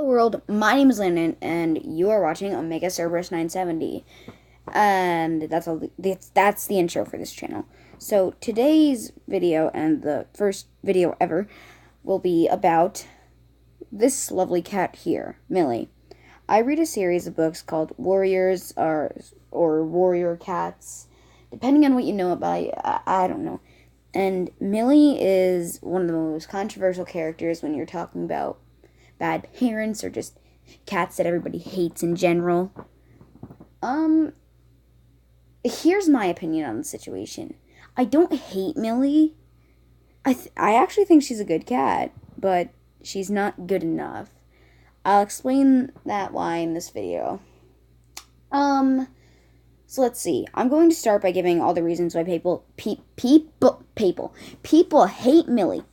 world, my name is Landon, and you are watching Omega Cerberus 970. And that's the intro for this channel. So today's video, and the first video ever, will be about this lovely cat here, Millie. I read a series of books called Warriors or Warrior Cats, depending on what you know about. I don't know. And Millie is one of the most controversial characters when you're talking about bad parents or just cats that everybody hates in general. Here's my opinion on the situation. I don't hate Millie. I actually think she's a good cat, but she's not good enough. I'll explain that why in this video. So let's see. I'm going to start by giving all the reasons why people hate Millie.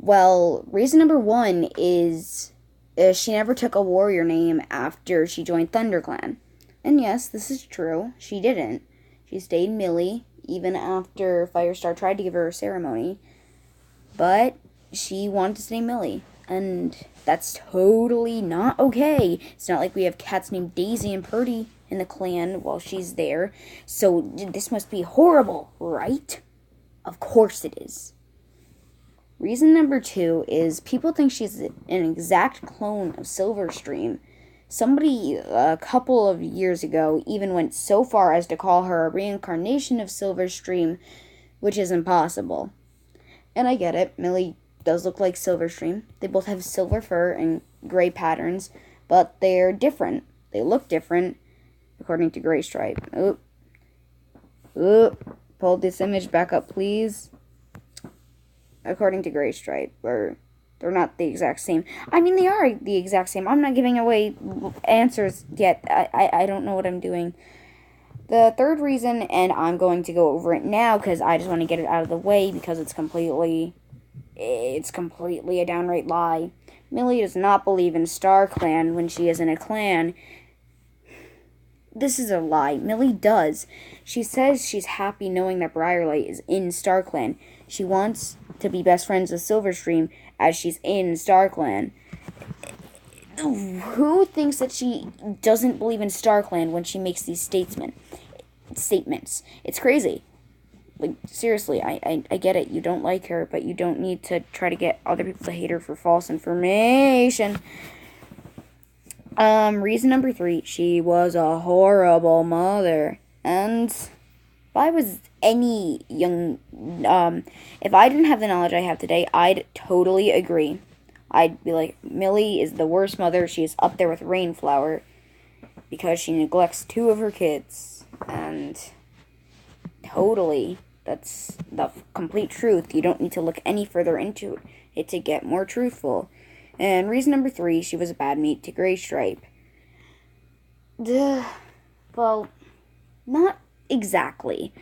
Well, reason number one is she never took a warrior name after she joined ThunderClan. And yes, this is true. She didn't. She stayed Millie even after Firestar tried to give her a ceremony. But she wanted to stay Millie. And that's totally not okay. It's not like we have cats named Daisy and Purdy in the clan while she's there. So this must be horrible, right? Of course it is. Reason number two is people think she's an exact clone of Silverstream. Somebody a couple of years ago even went so far as to call her a reincarnation of Silverstream, which is impossible. And I get it, Millie does look like Silverstream. They both have silver fur and gray patterns, but they're different. They look different, according to Gray Stripe. Pull this image back up, please. According to Gray Stripe, or they're not the exact same. I mean, they are the exact same. I'm not giving away answers yet. I don't know what I'm doing. The third reason, and I'm going to go over it now because I just want to get it out of the way because it's completely a downright lie. Millie does not believe in StarClan when she is in a clan. This is a lie. Millie does. She says she's happy knowing that Briarlight is in StarClan. She wants to be best friends with Silverstream as she's in StarClan. Who thinks that she doesn't believe in StarClan when she makes these statements? It's crazy. Like, seriously, I get it. You don't like her, but you don't need to try to get other people to hate her for false information. Reason number three, she was a horrible mother. And if I was any young, if I didn't have the knowledge I have today, I'd totally agree. I'd be like, Millie is the worst mother. She's up there with Rainflower because she neglects two of her kids. And totally, that's the complete truth. You don't need to look any further into it to get more truthful. And reason number three, she was a bad mate to Gray Stripe. Well, not exactly.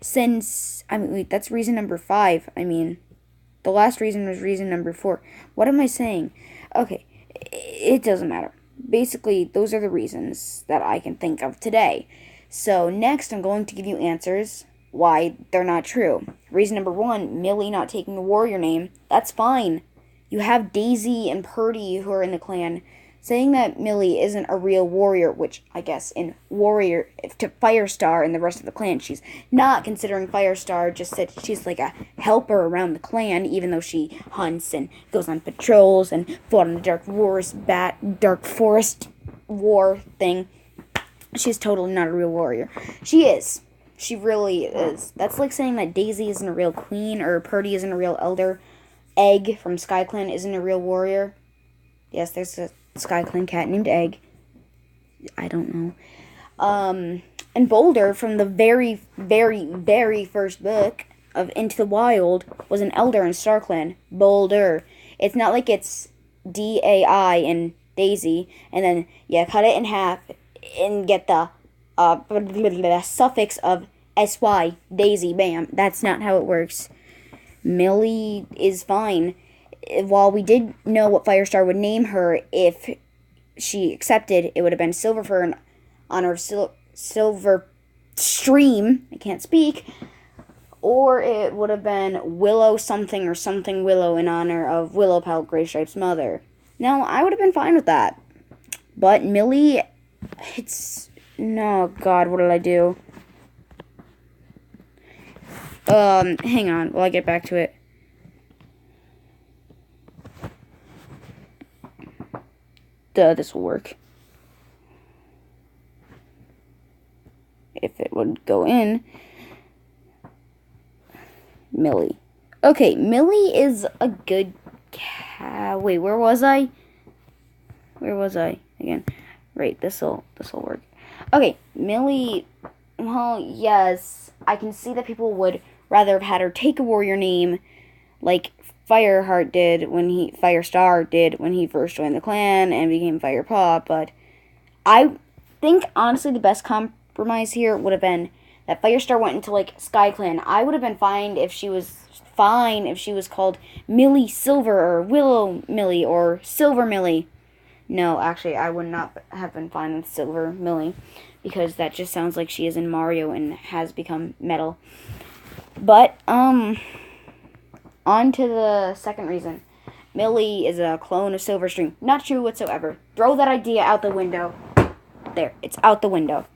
Since, that's reason number 5. The last reason was reason number 4. What am I saying? Okay, it doesn't matter. Basically, those are the reasons that I can think of today. So next, I'm going to give you answers why they're not true. Reason number 1, Millie not taking the warrior name. That's fine. You have Daisy and Purdy who are in the clan. Saying that Millie isn't a real warrior, which I guess in warrior to Firestar and the rest of the clan, she's not considering Firestar, just that she's like a helper around the clan, even though she hunts and goes on patrols and fought in the Dark Forest war thing. She's totally not a real warrior. She is. She really is. That's like saying that Daisy isn't a real queen or Purdy isn't a real elder. Egg from SkyClan isn't a real warrior. Yes, there's a SkyClan cat named Egg. I don't know. And Boulder from the very, very, very first book of Into the Wild was an elder in StarClan. Boulder. It's not like it's D-A-I in Daisy, and then you cut it in half and get the suffix of S-Y, Daisy, bam. That's not how it works. Millie is fine. While we did know what Firestar would name her if she accepted, it would have been Silverfur in honor of Silver Stream. I can't speak. Or it would have been Willow something or something Willow in honor of Willowpelt, Graystripe's mother. Now, I would have been fine with that. But Millie, no, God, what did I do? Hang on while I get back to it. This will work. If it would go in. Millie. Okay, Millie is a good cat. Wait, where was I? Where was I again? Right, this'll work. Okay, Millie. Well, yes, I can see that people would rather have had her take a warrior name, like Firestar did when he first joined the clan and became Firepaw. But I think honestly the best compromise here would have been that Firestar went into like Sky Clan. I would have been fine if she was called Millie Silver or Willow Millie or Silver Millie. No, actually, I would not have been fine with Silver Millie because that just sounds like she is in Mario and has become metal. But on to the second reason. Millie is a clone of Silverstream. Not true whatsoever. Throw that idea out the window. There, it's out the window.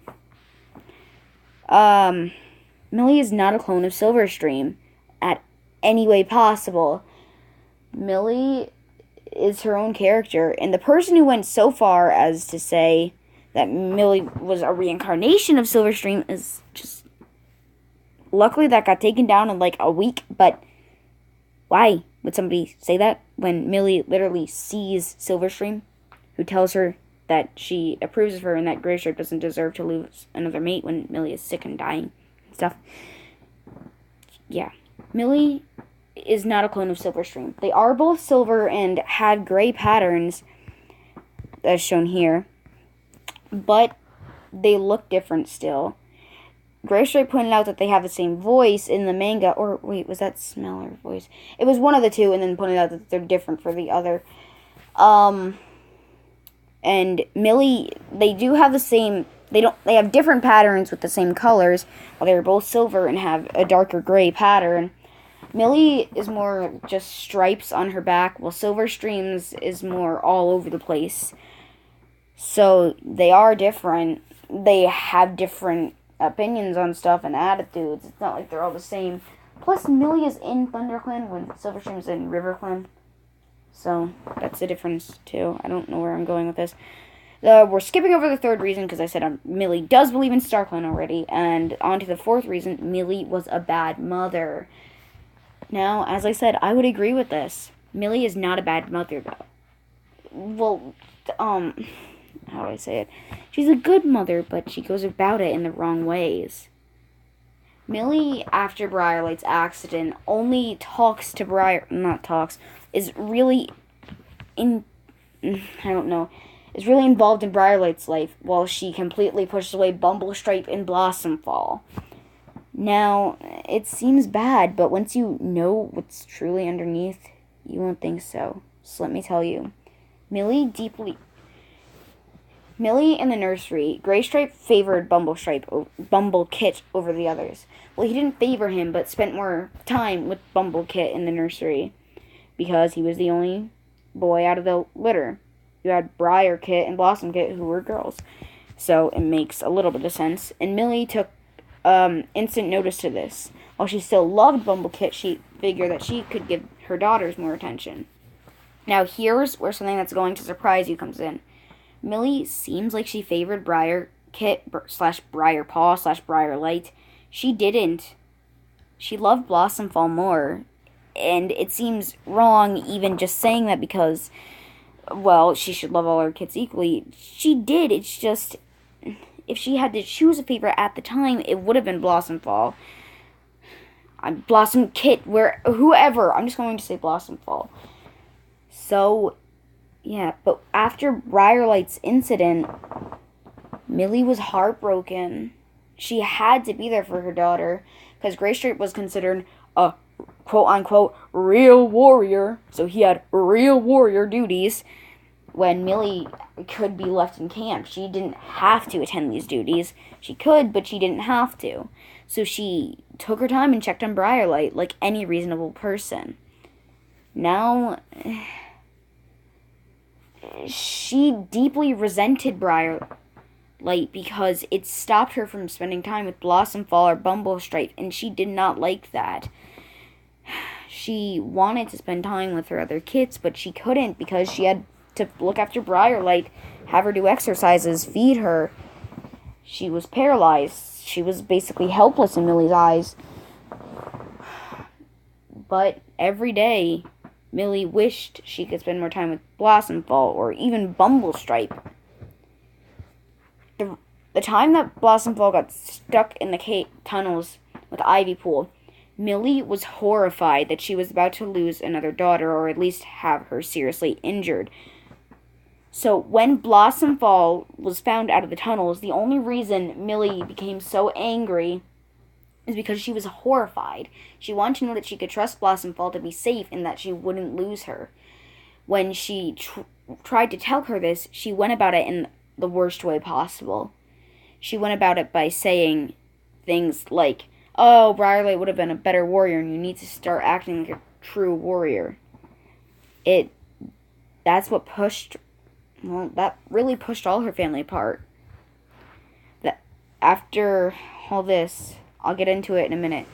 Millie is not a clone of Silverstream at any way possible. Millie is her own character, and the person who went so far as to say that Millie was a reincarnation of Silverstream is just... Luckily, that got taken down in like a week, but why would somebody say that when Millie literally sees Silverstream, who tells her that she approves of her and that Graystripe doesn't deserve to lose another mate when Millie is sick and dying and stuff. Yeah. Millie is not a clone of Silverstream. They are both silver and had gray patterns, as shown here, but they look different still. Graystripe pointed out that they have the same voice in the manga, or wait, was that smell or voice? It was one of the two, and then pointed out that they're different for the other. And Millie, they do have the same, they have different patterns with the same colors, while they're both silver and have a darker gray pattern. Millie is more just stripes on her back, while Silverstream's is more all over the place. So they are different. They have different opinions on stuff and attitudes. It's not like they're all the same. Plus, Millie is in ThunderClan when Silverstream's in RiverClan. So that's the difference too. I don't know where I'm going with this. We're skipping over the third reason because I said Millie does believe in StarClan already. And on to the fourth reason, Millie was a bad mother. Now, as I said, I would agree with this. Millie is not a bad mother, though. Well, how do I say it? She's a good mother, but she goes about it in the wrong ways. Millie, after Briarlight's accident, only talks to is really is really involved in Briarlight's life, while she completely pushes away Bumblestripe and Blossomfall. Now, it seems bad, but once you know what's truly underneath, you won't think so. So let me tell you. Millie in the nursery, Graystripe favored Bumblekit over the others. Well, he didn't favor him, but spent more time with Bumblekit in the nursery, because he was the only boy out of the litter. You had Briarkit and Blossomkit, who were girls. So it makes a little bit of sense. And Millie took instant notice to this. While she still loved Bumblekit, she figured that she could give her daughters more attention. Now here's where something that's going to surprise you comes in. Millie seems like she favored Briarkit / Briarpaw / Briarlight. She didn't. She loved Blossomfall more. And it seems wrong even just saying that because, well, she should love all her kids equally. She did. It's just, if she had to choose a favorite at the time, it would have been Blossomfall. Blossomkit, whoever. I'm just going to say Blossomfall. So, yeah, but after Briarlight's incident, Millie was heartbroken. She had to be there for her daughter, because Graystripe was considered a quote-unquote real warrior, so he had real warrior duties, when Millie could be left in camp. She didn't have to attend these duties. She could, but she didn't have to. So she took her time and checked on Briarlight like any reasonable person. Now, she deeply resented Briarlight because it stopped her from spending time with Blossomfall or Bumblestripe, and she did not like that. She wanted to spend time with her other kids, but she couldn't because she had to look after Briarlight, have her do exercises, feed her. She was paralyzed. She was basically helpless in Millie's eyes. But every day, Millie wished she could spend more time with Blossomfall or even Bumblestripe. The time that Blossomfall got stuck in the tunnels with Ivypool, Millie was horrified that she was about to lose another daughter, or at least have her seriously injured. So when Blossomfall was found out of the tunnels, the only reason Millie became so angry is because she was horrified. She wanted to know that she could trust Blossomfall to be safe and that she wouldn't lose her. When she tried to tell her this, she went about it in the worst way possible. She went about it by saying things like, "Oh, Briarlight would have been a better warrior, and you need to start acting like a true warrior." That really pushed all her family apart. That after all this, I'll get into it in a minute,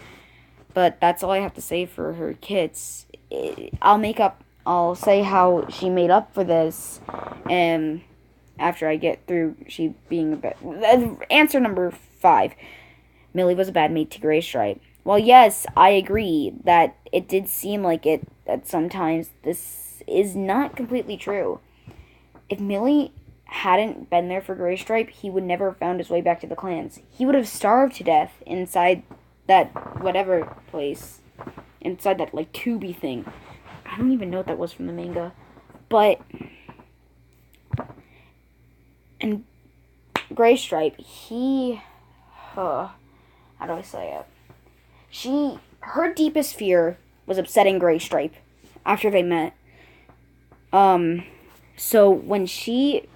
but that's all I have to say for her kids. I'll say how she made up for this, and after I get through she being a bit. Answer number 5. Millie was a bad mate to Graystripe. Well, yes, I agree that it did seem like it that sometimes. This is not completely true. If Millie hadn't been there for Graystripe, he would never have found his way back to the clans. He would have starved to death inside that whatever place. Inside that, like, tubey thing. I don't even know what that was from the manga. But... And Graystripe, how do I say it? Her deepest fear was upsetting Graystripe after they met. So when she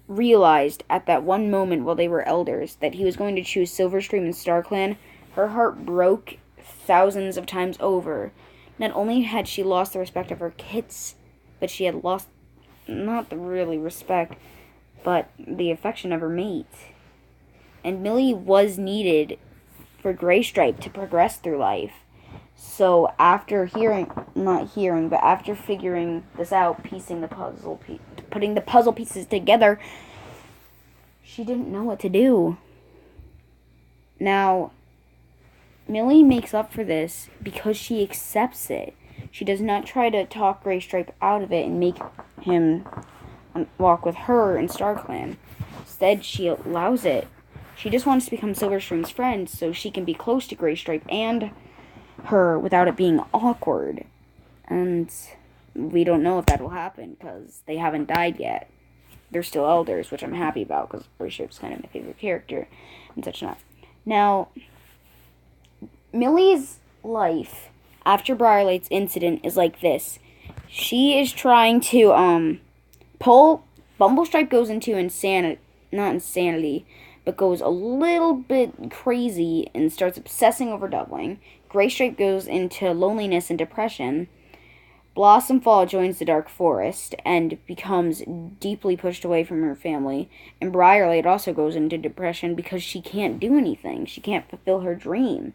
realized at that one moment while they were elders that he was going to choose Silverstream and StarClan, her heart broke thousands of times over. Not only had she lost the respect of her kids, but she had lost not the really respect, but the affection of her mate. And Millie was needed for Graystripe to progress through life. So after after figuring this out, putting the puzzle pieces together, she didn't know what to do. Now, Millie makes up for this because she accepts it. She does not try to talk Graystripe out of it and make him walk with her in StarClan. Instead, she allows it. She just wants to become Silverstream's friend so she can be close to Graystripe and her without it being awkward. And we don't know if that will happen because they haven't died yet. They're still elders, which I'm happy about because Graystripe's kind of my favorite character and such not. Now, Millie's life after Briarlight's incident is like this. She is trying to Bumblestripe goes into not insanity, but goes a little bit crazy and starts obsessing over doubling. Graystripe goes into loneliness and depression. Blossomfall joins the Dark Forest and becomes deeply pushed away from her family. And Briarlight also goes into depression because she can't do anything. She can't fulfill her dream.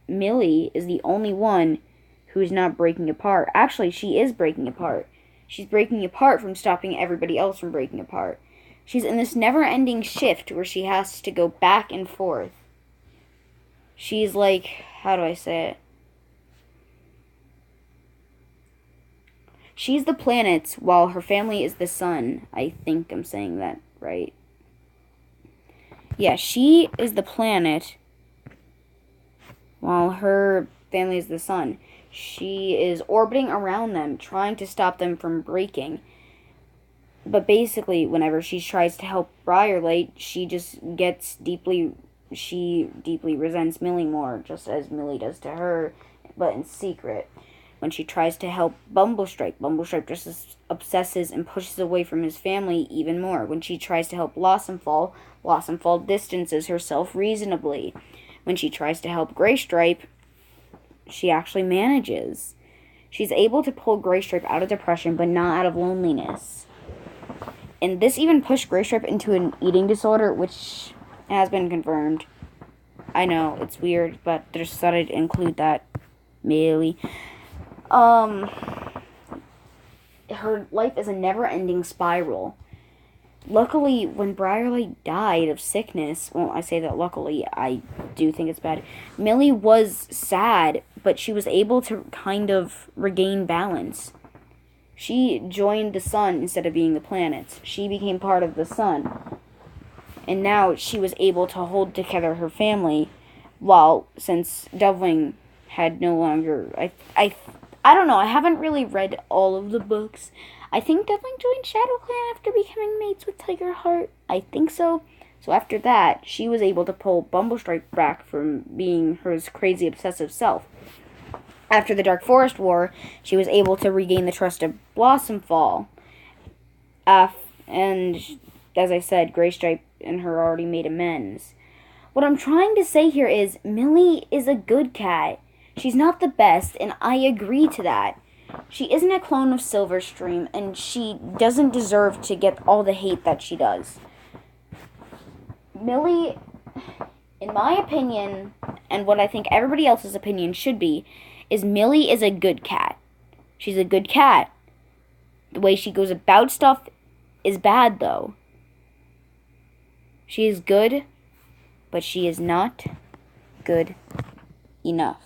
Millie is the only one who's not breaking apart. Actually, she is breaking apart. She's breaking apart from stopping everybody else from breaking apart. She's in this never-ending shift where she has to go back and forth. She's like, how do I say it? She's the planets while her family is the sun. I think I'm saying that right. Yeah, she is the planet while her family is the sun. She is orbiting around them, trying to stop them from breaking. But basically, whenever she tries to help Briarlight, she deeply resents Millie more, just as Millie does to her, but in secret. When she tries to help Bumblestripe just obsesses and pushes away from his family even more. When she tries to help Blossomfall distances herself reasonably. When she tries to help Graystripe, she actually manages. She's able to pull Graystripe out of depression, but not out of loneliness. And this even pushed Graystripe into an eating disorder, which has been confirmed. I know, it's weird, but I just thought I'd include that. Millie. Her life is a never-ending spiral. Luckily, when Briarlight died of sickness, well, I say that luckily, I do think it's bad. Millie was sad, but she was able to kind of regain balance. She joined the sun instead of being the planets. She became part of the sun. And now she was able to hold together her family, since Delving had no longer... I don't know, I haven't really read all of the books. I think Devling joined Shadow Clan after becoming mates with Tiger Heart. I think so. So after that, she was able to pull Bumblestrike back from being her crazy obsessive self. After the Dark Forest War, she was able to regain the trust of Blossomfall. And as I said, Graystripe and her already made amends. What I'm trying to say here is Millie is a good cat. She's not the best, and I agree to that. She isn't a clone of Silverstream, and she doesn't deserve to get all the hate that she does. Millie, in my opinion, and what I think everybody else's opinion should be, is Millie is a good cat. She's a good cat. The way she goes about stuff is bad, though. She is good, but she is not good enough.